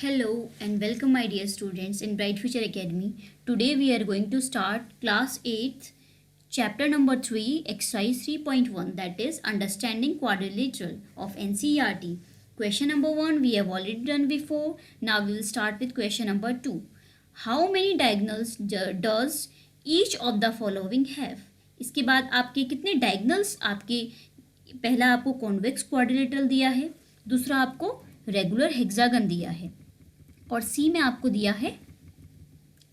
Hello and welcome my dear students in Bright Future Academy. Today we are going to start class 8th chapter number 3 exercise 3.1 that is understanding quadrilateral of NCERT. Question number 1 we have already done before. Now we will start with question number 2. How many diagonals does each of the following have? इसके बाद आपके कितने diagonals आपके पहला आपको convex quadrilateral दिया है, दूसरा आपको रेगुलर हेक्सागन दिया है और सी में आपको दिया है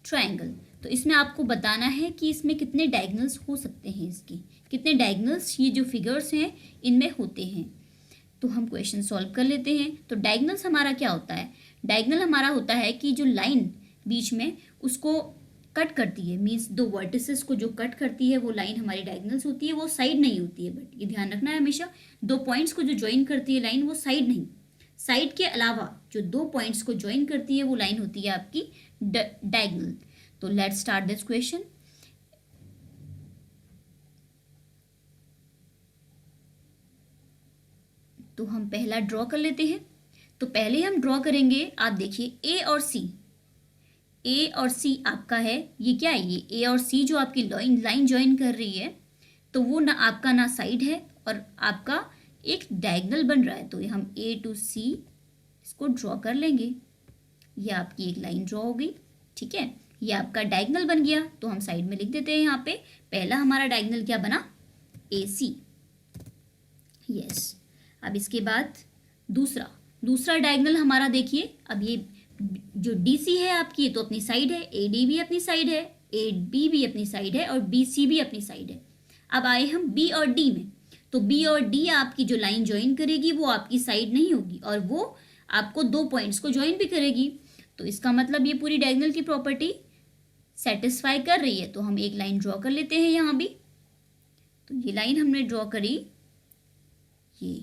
ट्रायंगल। तो इसमें आपको बताना है कि इसमें कितने डायगोनल्स हो सकते हैं, इसके कितने डायगोनल्स ये जो फिगर्स हैं इनमें होते हैं। तो हम क्वेश्चन सॉल्व कर लेते हैं। तो डायगोनल्स हमारा क्या होता है? डायगोनल हमारा होता है कि जो लाइन बीच में उसको कट करती है, मीन्स दो वर्टिसेस को जो कट करती है वो लाइन हमारी डायगोनल्स होती है, वो साइड नहीं होती है। बट ये ध्यान रखना है हमेशा, दो पॉइंट्स को जो ज्वाइन करती है लाइन वो साइड नहीं, साइड के अलावा जो दो पॉइंट्स को ज्वाइन करती है वो लाइन होती है आपकी डायगोनल। तो लेट्स स्टार्ट दिस क्वेश्चन। तो हम पहला ड्रॉ कर लेते हैं। तो पहले हम ड्रॉ करेंगे, आप देखिए ए और सी, ए और सी आपका है, ये क्या है, ये ए और सी जो आपकी लाइन ज्वाइन कर रही है, तो वो ना आपका ना साइड है और आपका एक डायगोनल बन रहा है। तो ये हम ए टू सी इसको ड्रॉ कर लेंगे, ये आपकी एक लाइन ड्रॉ हो गई, ठीक है, ये आपका डायगोनल बन गया। तो हम साइड में लिख देते हैं यहाँ पे, पहला हमारा डायगोनल क्या बना, ए सी, यस। अब इसके बाद दूसरा डायगोनल हमारा देखिए, अब ये जो डी सी है आपकी तो अपनी साइड है, ए डी भी अपनी साइड है, ए बी भी अपनी साइड है और बी सी भी अपनी साइड है। अब आए हम बी और डी में, तो बी और डी आपकी जो लाइन ज्वाइन करेगी वो आपकी साइड नहीं होगी और वो आपको दो पॉइंट्स को ज्वाइन भी करेगी। तो इसका मतलब ये पूरी डायगोनल की प्रॉपर्टी सेटिस्फाई कर रही है। तो हम एक लाइन ड्रॉ कर लेते हैं यहाँ भी। तो ये लाइन हमने ड्रॉ करी, ये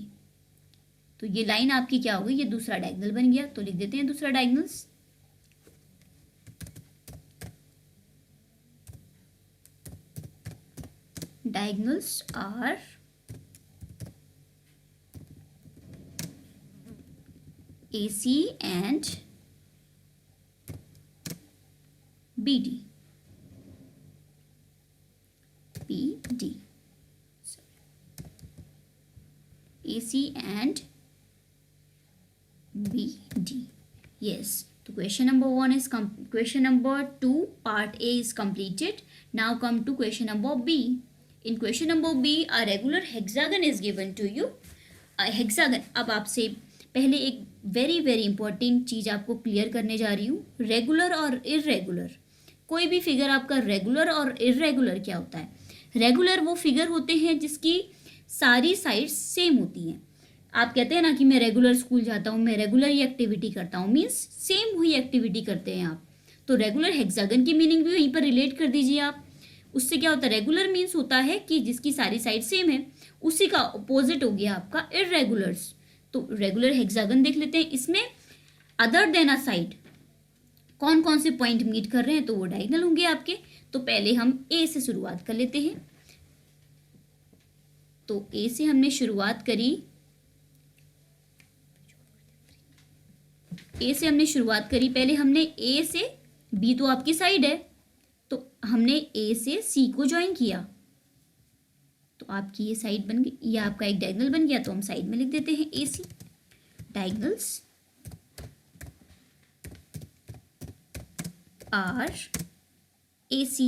तो ये लाइन आपकी क्या हो गई, ये दूसरा डायगोनल बन गया। तो लिख देते हैं दूसरा diagonals. Diagonals are AC and BD. BD. AC and BD. Yes. So question number 1 is question number 2 part A is completed. Now come to question number B. In question number B, a regular hexagon is given to you. A hexagon. अब आपसे पहले एक very important चीज़ आपको clear करने जा रही हूँ, regular और इर्रेगुलर। कोई भी फिगर आपका रेगुलर और इर्रेगुलर क्या होता है? रेगुलर वो फिगर होते हैं जिसकी सारी साइड्स सेम होती हैं। आप कहते हैं ना कि मैं रेगुलर स्कूल जाता हूँ, मैं रेगुलर ही एक्टिविटी करता हूँ, मीन्स सेम हुई एक्टिविटी करते हैं आप। तो रेगुलर हेक्सागन की मीनिंग भी वहीं पर रिलेट कर दीजिए आप। उससे क्या होता है, रेगुलर मीन्स होता है कि जिसकी सारी साइड सेम है, उसी का अपोजिट हो गया आपका इर्रेगुलर्स। तो रेगुलर हेक्सागन देख लेते हैं, इसमें अदर देन अ साइड कौन कौन से पॉइंट मीट कर रहे हैं, तो वो डायगोनल होंगे आपके। तो पहले हम ए से शुरुआत कर लेते हैं। तो ए से हमने शुरुआत करी, ए से हमने शुरुआत करी, पहले हमने ए से, बी तो आपकी साइड है, तो हमने ए से सी को ज्वाइन किया, तो आपकी ये साइड बन गई, ये आपका एक डायगोनल बन गया। तो हम साइड में लिख देते हैं ए सी। डायगोनल्स आर ए सी,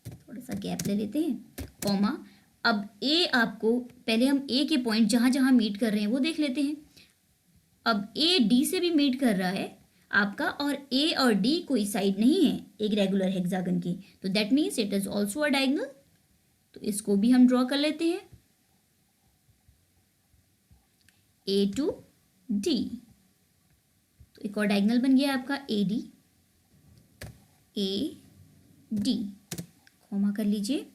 थोड़ा सा गैप ले लेते हैं, कॉमा। अब ए आपको, पहले हम ए के पॉइंट जहां जहां मीट कर रहे हैं वो देख लेते हैं। अब ए डी से भी मीट कर रहा है आपका, और ए और डी कोई साइड नहीं है एक रेगुलर हेक्सागन की, तो that means it is also a diagonal. तो इसको भी हम ड्रॉ कर लेते हैं, ए टू डी। तो एक और डायगोनल बन गया आपका A D, A D, comma कर लीजिए।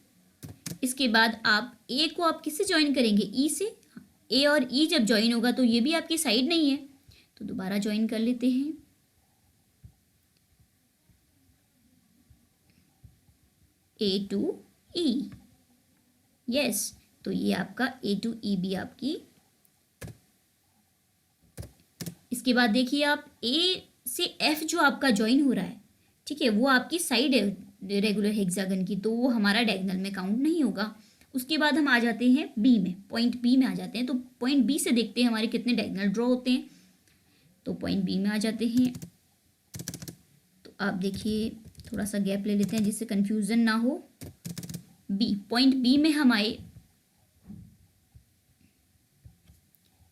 इसके बाद आप ए को आप किससे ज्वाइन करेंगे, ई से। ए और ई जब ज्वाइन होगा तो ये भी आपकी साइड नहीं है, तो दोबारा ज्वाइन कर लेते हैं। ए टू ई, यस। तो ये आपका ए टू ई भी आपकी इसके बाद देखिए आप ए से एफ जो आपका ज्वाइन हो रहा है, ठीक है, वो आपकी साइड है रेगुलर हेक्सागन की, तो वो हमारा डायगोनल में काउंट नहीं होगा। उसके बाद हम आ जाते हैं बी में, पॉइंट बी में आ जाते हैं। तो पॉइंट बी से देखते हैं हमारे कितने डायगोनल ड्रॉ होते हैं। तो पॉइंट बी में आ जाते हैं। तो आप देखिए थोड़ा सा गैप ले लेते हैं जिससे कंफ्यूजन ना हो। बी, पॉइंट बी में हम आए,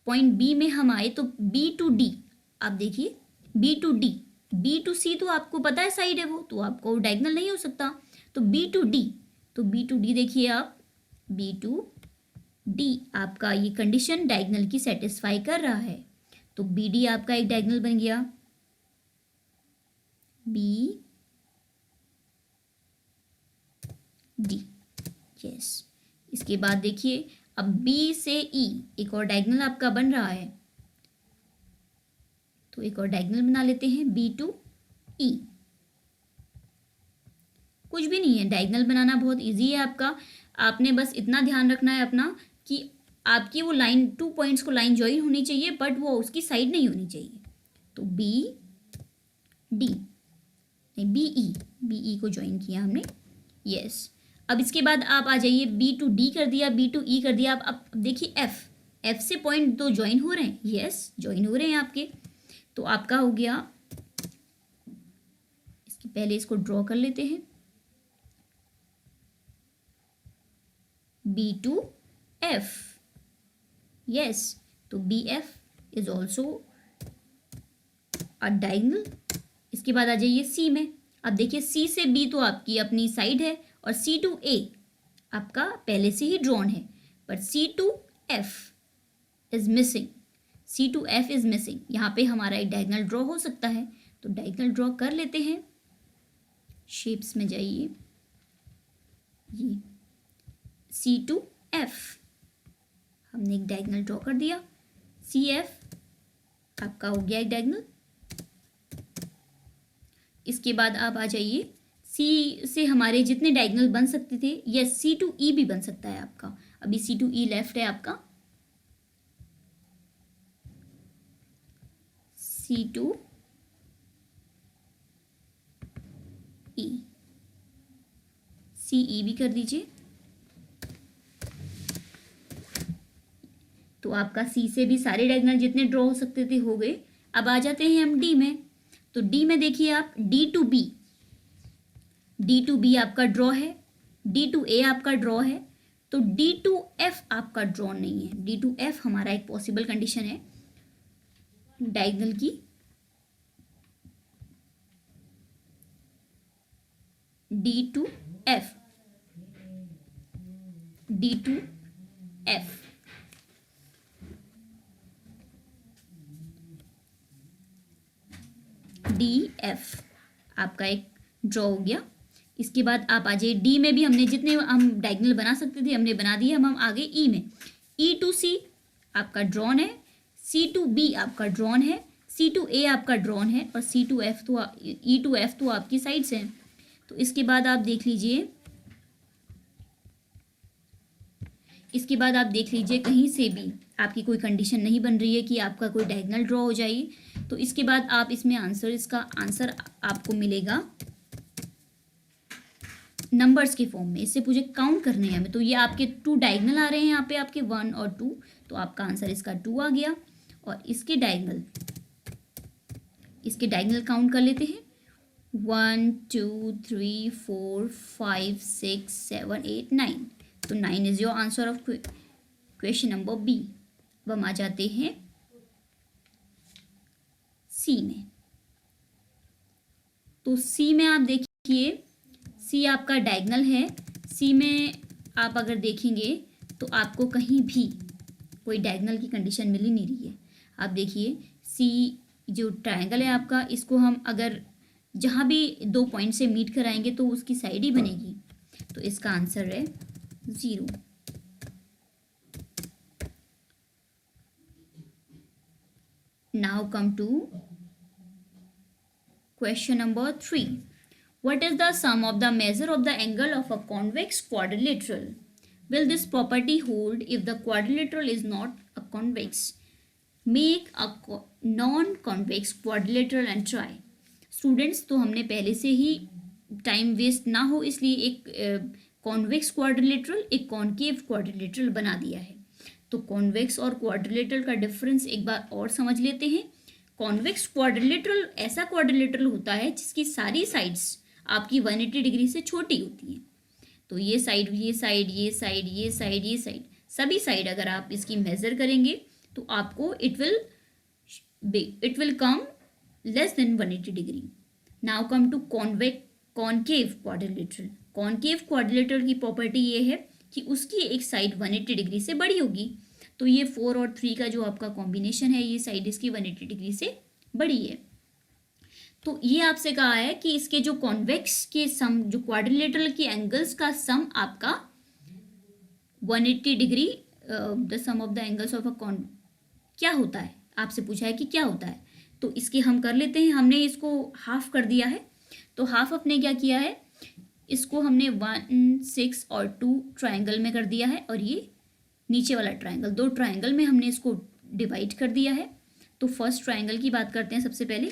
पॉइंट बी में हम आए तो बी टू डी, आप देखिए B to D, B to C तो आपको पता है साइड है वो, तो आपको डायगोनल नहीं हो सकता। तो बी टू डी, तो बी टू डी देखिए आप, बी टू डी आपका ये कंडीशन डायगोनल की सेटिस्फाई कर रहा है। तो बी डी आपका एक डायगोनल बन गया, बी डी, यस। इसके बाद देखिए अब बी से ई एक और डायगोनल आपका बन रहा है, तो एक और डायगोनल बना लेते हैं, बी टू ई। कुछ भी नहीं है, डायगोनल बनाना बहुत इजी है आपका। आपने बस इतना ध्यान रखना है अपना कि आपकी वो लाइन, 2 पॉइंट्स को लाइन ज्वाइन होनी चाहिए, बट वो उसकी साइड नहीं होनी चाहिए। तो बी डी, नहीं बी ई, बी ई को ज्वाइन किया हमने, यस। अब इसके बाद आप आ जाइए, बी टू डी कर दिया, बी टू ई कर दिया। अब देखिए एफ, एफ से पॉइंट दो ज्वाइन हो रहे हैं, यस ज्वाइन हो रहे हैं आपके। तो आपका हो गया, इसके पहले इसको ड्रॉ कर लेते हैं, बी टू एफ, यस। तो B F is also a diagonal. इसके बाद आ जाइए सी में। अब देखिए सी से बी तो आपकी अपनी साइड है, और सी टू ए आपका पहले से ही ड्रॉन है, पर C to F is missing, C to F is missing. यहाँ पे हमारा एक डायगोनल ड्रॉ हो सकता है, तो डायगोनल ड्रॉ कर लेते हैं। शेप्स में जाइए, ये सी टू एफ हमने एक डायगोनल ड्रॉ कर दिया, सी एफ आपका हो गया एक डायगोनल। इसके बाद आप आ जाइए, सी से हमारे जितने डायगोनल बन सकते थे, यस सी टू ई भी बन सकता है आपका। अभी सी टू ई लेफ्ट है आपका, सी टू ई, सी ई भी कर दीजिए। तो आपका सी से भी सारे डायगोनल जितने ड्रॉ हो सकते थे हो गए। अब आ जाते हैं हम डी में। तो डी में देखिए आप, D to B, D to B आपका ड्रॉ है, डी टू ए आपका ड्रॉ है, तो डी टू एफ आपका ड्रॉ नहीं है। डी टू एफ हमारा एक पॉसिबल कंडीशन है डायगोनल की, D to F, D to F, D F आपका एक ड्रॉ हो गया। इसके बाद आप आ जाइए डी में भी, हमने जितने हम डायगोनल बना सकते थे हमने बना दिए। हम आगे ई में, ई टू सी आपका ड्रॉन है, सी टू बी आपका ड्रॉन है, सी टू ए आपका ड्रॉन है, और सी टू एफ तो ई टू एफ तो आपकी साइड से है। तो इसके बाद आप देख लीजिए, इसके बाद आप देख लीजिए कहीं से भी आपकी कोई कंडीशन नहीं बन रही है कि आपका कोई डायगोनल ड्रॉ हो जाए। तो इसके बाद आप इसमें आंसर, इसका आंसर आपको मिलेगा नंबर्स के फॉर्म में। इससे मुझे काउंट करने हैं हमें, तो ये आपके 2 डायगोनल आ रहे हैं यहाँ पे आपके 1 और 2, तो आपका आंसर इसका 2 आ गया। और इसके डायगोनल काउंट कर लेते हैं, 1 2 3 4 5 6 7 8 9। तो 9 is your answer of question number B. अब हम आ जाते हैं सी में। तो सी में आप देखिए, सी आपका डायगोनल है। सी में आप अगर देखेंगे तो आपको कहीं भी कोई डायगोनल की कंडीशन मिल ही नहीं रही है। आप देखिए सी जो ट्रायंगल है आपका, इसको हम अगर जहाँ भी 2 पॉइंट से मीट कराएंगे तो उसकी साइड ही बनेगी। तो इसका आंसर है 0। Now come to question number 3. What is the sum of the measure of the angle of a convex quadrilateral? Will this property hold if the quadrilateral is not a convex? Make a non convex quadrilateral and try. Students, तो हमने पहले से ही time waste ना हो इसलिए एक convex quadrilateral एक concave quadrilateral बना दिया है। तो कॉन्वेक्स और क्वाड्रिलेटरल का डिफरेंस एक बार और समझ लेते हैं। कॉन्वेक्स क्वाड्रिलेटरल ऐसा क्वाड्रिलेटरल होता है जिसकी सारी साइड्स आपकी 180 डिग्री से छोटी होती हैं। तो ये साइड, ये साइड, ये साइड, ये साइड, ये साइड, सभी साइड अगर आप इसकी मेजर करेंगे तो आपको it will come less than 180 degree. Now come to concave quadrilateral. Concave quadrilateral की प्रॉपर्टी ये है कि उसकी एक साइड 180 डिग्री से बड़ी होगी। तो ये 4 और 3 का जो आपका कॉम्बिनेशन है, ये साइड इसकी 180 डिग्री से बड़ी है। तो ये आपसे कहा है कि इसके जो कॉन्वेक्स के सम, जो क्वाड्रिलेटरल के एंगल्स का सम आपका 180 degree, the sum of the angles of a क्या होता है, आपसे पूछा है कि क्या होता है। तो इसके हम कर लेते हैं। हमने इसको हाफ कर दिया है। तो हाफ अपने क्या किया है, इसको हमने 1, 6 और 2 ट्राइंगल में कर दिया है, और ये नीचे वाला ट्राइंगल 2 ट्राइंगल में हमने इसको डिवाइड कर दिया है। तो फर्स्ट ट्राइंगल की बात करते हैं सबसे पहले।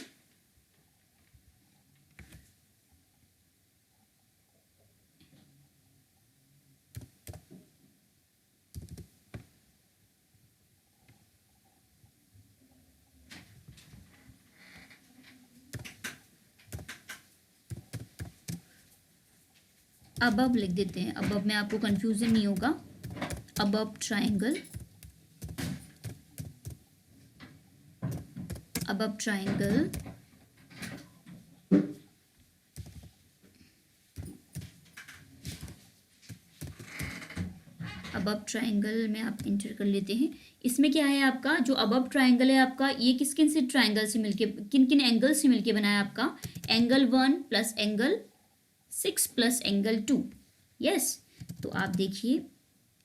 अब लिख देते हैं। अब में आपको कंफ्यूजन नहीं होगा। अब ट्राइंगल, अब ट्राइंगल, अब ट्राइंगल में आप इंटर कर लेते हैं। इसमें क्या है आपका जो अब ट्राइंगल है आपका, ये किस किन से ट्राइंगल से मिलके, किन किन एंगल से मिलके बना है आपका, angle 1 plus angle 6 plus angle 2। Yes, तो आप देखिए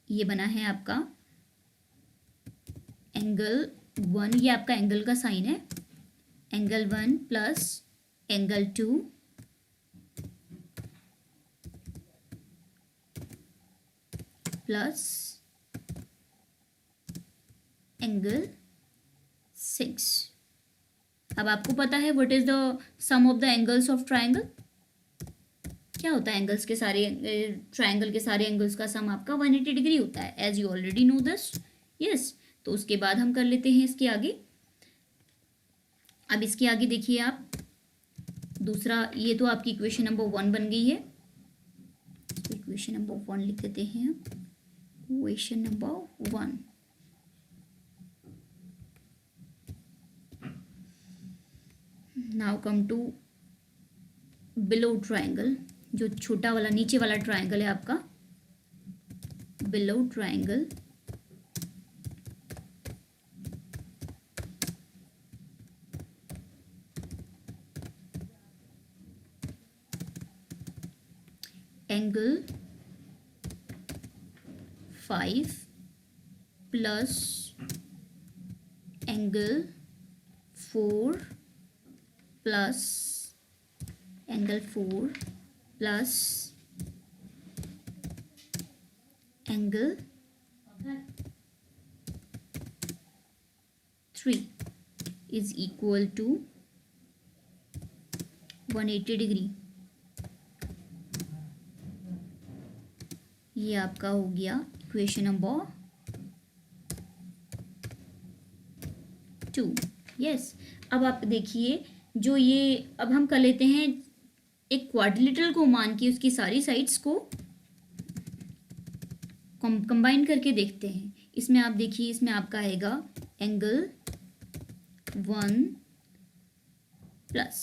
ये बना है आपका एंगल 1, ये आपका एंगल का साइन है, angle 1 plus angle 2 plus angle 6। अब आपको पता है what is the sum of the angles of triangle. क्या होता है एंगल्स के सारे, ट्राइंगल के सारे एंगल्स का सम आपका 180 डिग्री होता है, as you already know this. Yes, तो उसके बाद हम कर लेते हैं इसके आगे। अब इसके आगे देखिए आप दूसरा, ये तो आपकी इक्वेशन नंबर 1 बन गई है। इक्वेशन नंबर 1 लिख देते हैं। Equation number 1, now come to below triangle. जो छोटा वाला नीचे वाला ट्राइंगल है आपका, below triangle, angle 5 plus angle 4 plus angle 4 plus angle 3 is equal to 180 degree. ये आपका हो गया इक्वेशन नंबर 2। यस, अब आप देखिए जो ये, अब हम कर लेते हैं एक क्वाड्रिलेटरल को मान के उसकी सारी साइड्स को कंबाइन करके देखते हैं। इसमें आप देखिए, इसमें आपका आएगा angle 1 plus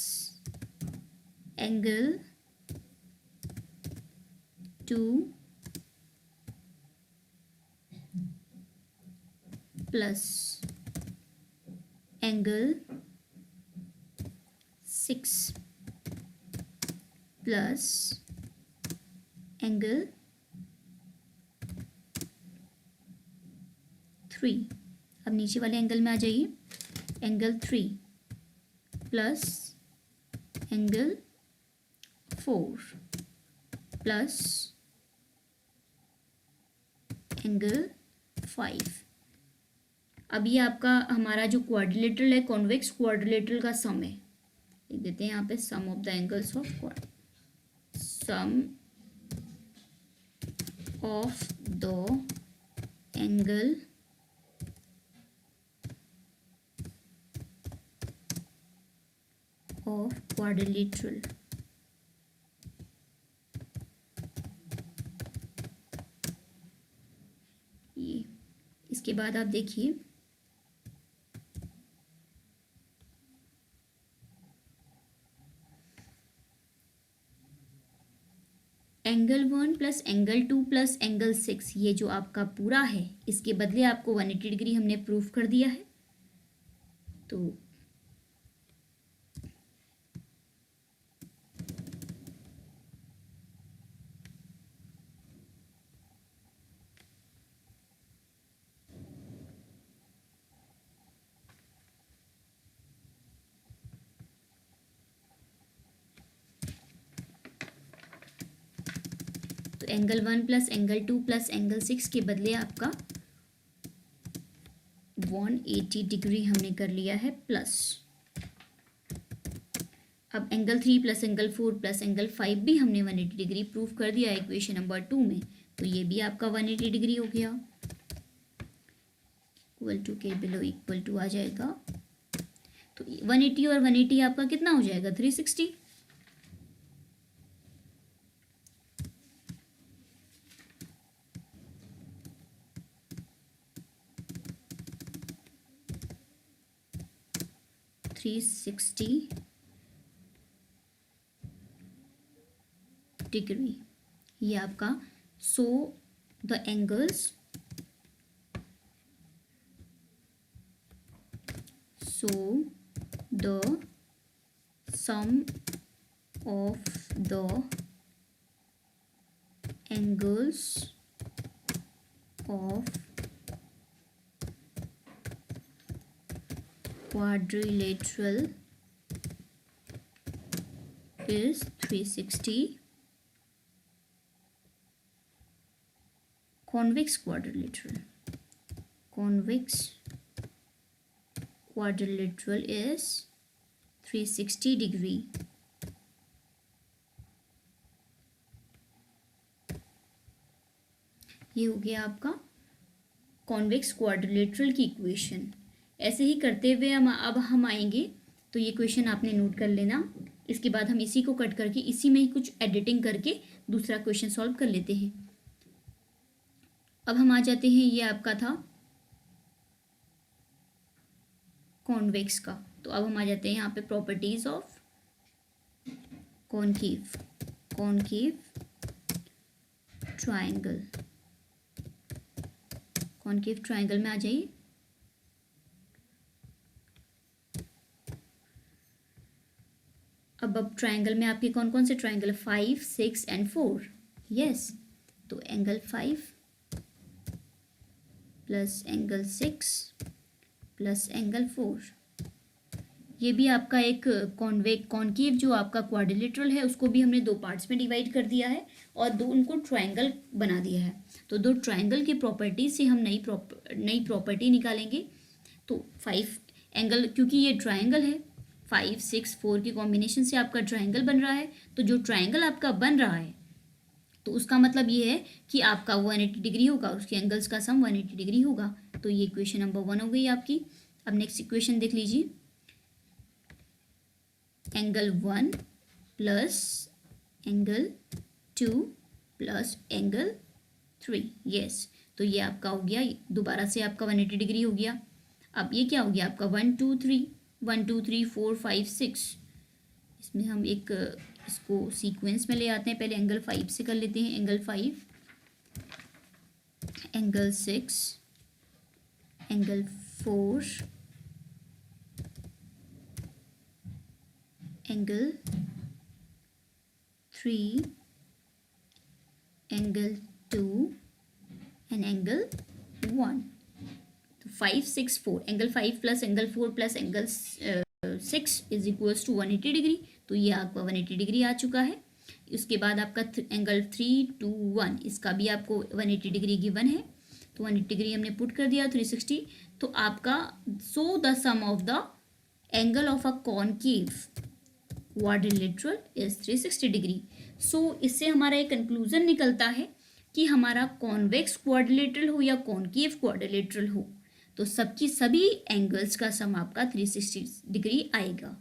angle 2 plus angle 6 plus angle 3। अब नीचे वाले एंगल में आ जाइए, angle 3 plus angle 4 plus angle 5। अब ये आपका हमारा जो क्वाड्रिलेटरल है, कॉन्वेक्स क्वाड्रिलेटरल का सम है, लिख देते हैं यहाँ पे sum of the angles of sum of the angle of quadrilateral. ये इसके बाद आप देखिए angle 1 plus angle 2 plus angle 6, ये जो आपका पूरा है इसके बदले आपको 180 डिग्री हमने प्रूफ कर दिया है। तो angle 1 plus angle 2 plus angle 6 के बदले आपका 180 डिग्री हमने कर लिया है प्लस। अब angle 3 plus angle 4 plus angle 5 भी हमने 180 डिग्री प्रूफ कर दिया है इक्वेशन नंबर 2 में, तो ये भी आपका 180 डिग्री हो गया। इक्वल टू के बिलो इक्वल टू आ जाएगा, तो 180 और 180 आपका कितना हो जाएगा 360। डिग्री ये आपका। So the angles the sum of the angles of quadrilateral is 360. Convex quadrilateral is 360 degree. ये हो गया आपका कॉन्वेक्स क्वाड्रिलेटरल की इक्वेशन। ऐसे ही करते हुए हम आएंगे, तो ये क्वेश्चन आपने नोट कर लेना। इसके बाद हम इसी को कट करके इसी में ही कुछ एडिटिंग करके दूसरा क्वेश्चन सॉल्व कर लेते हैं। अब हम आ जाते हैं, ये आपका था कॉन्वेक्स का, तो अब हम आ जाते हैं यहाँ पे properties of concave triangle. Concave triangle में आ जाइए। अब ट्राइंगल में आपके कौन कौन से ट्राइंगल, 5, 6 एंड 4। यस, तो angle 5 plus angle 6 plus angle 4, ये भी आपका एक कॉनकेव जो आपका क्वाड्रिलेटरल है उसको भी हमने दो पार्ट्स में डिवाइड कर दिया है और दो उनको ट्राइंगल बना दिया है। तो दो ट्राइंगल की प्रॉपर्टी से हम नई प्रॉपर्टी निकालेंगे। तो 5 एंगल, क्योंकि ये ट्राइंगल है, 5, 6, 4 के कॉम्बिनेशन से आपका ट्राइंगल बन रहा है, तो जो ट्राइंगल आपका बन रहा है तो उसका मतलब ये है कि आपका 180 डिग्री होगा, उसके एंगल्स का सम 180 डिग्री होगा। तो ये इक्वेशन नंबर 1 हो गई आपकी। अब नेक्स्ट इक्वेशन देख लीजिए, angle 1 plus angle 2 plus angle 3। Yes, तो ये आपका हो गया, दोबारा से आपका 180 डिग्री हो गया। अब ये क्या हो गया आपका 1 2 3 4 5 6। इसमें हम एक इसको सीक्वेंस में ले आते हैं। पहले एंगल 5 से कर लेते हैं, angle 5, angle 6, angle 4, angle 3, angle 2 and angle 1। तो 5 6 4, angle 5 plus angle 4 plus angle 6 is equals to 180 degree. तो ये आपका 180 डिग्री आ चुका है। उसके बाद आपका एंगल 3 2 1, इसका भी आपको 180 डिग्री गिवन है। तो 180 डिग्री हमने पुट कर दिया 360, तो आपका so the sum of the angle of a concave quadrilateral is 360 degree. सो इससे हमारा एक कंक्लूजन निकलता है कि हमारा कॉन्वेक्स क्वाड्रिलेटरल हो या कॉनकेव क्वाड्रिलेटरल हो, तो सबकी सभी एंगल्स का सम आपका 360 डिग्री आएगा।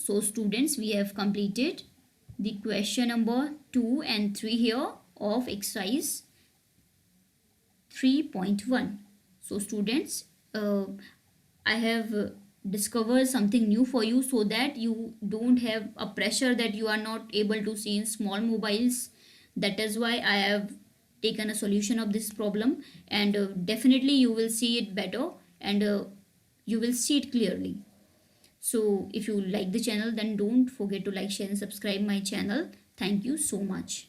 So students, we have completed the question number 2 and 3 here of exercise 3.1. So students, I have discovered something new for you so that you don't have a pressure that you are not able to see in small mobiles. That is why I have taken a solution of this problem, and definitely you will see it better, and you will see it clearly. So if you like the channel, then don't forget to like, share and subscribe my channel. Thank you so much.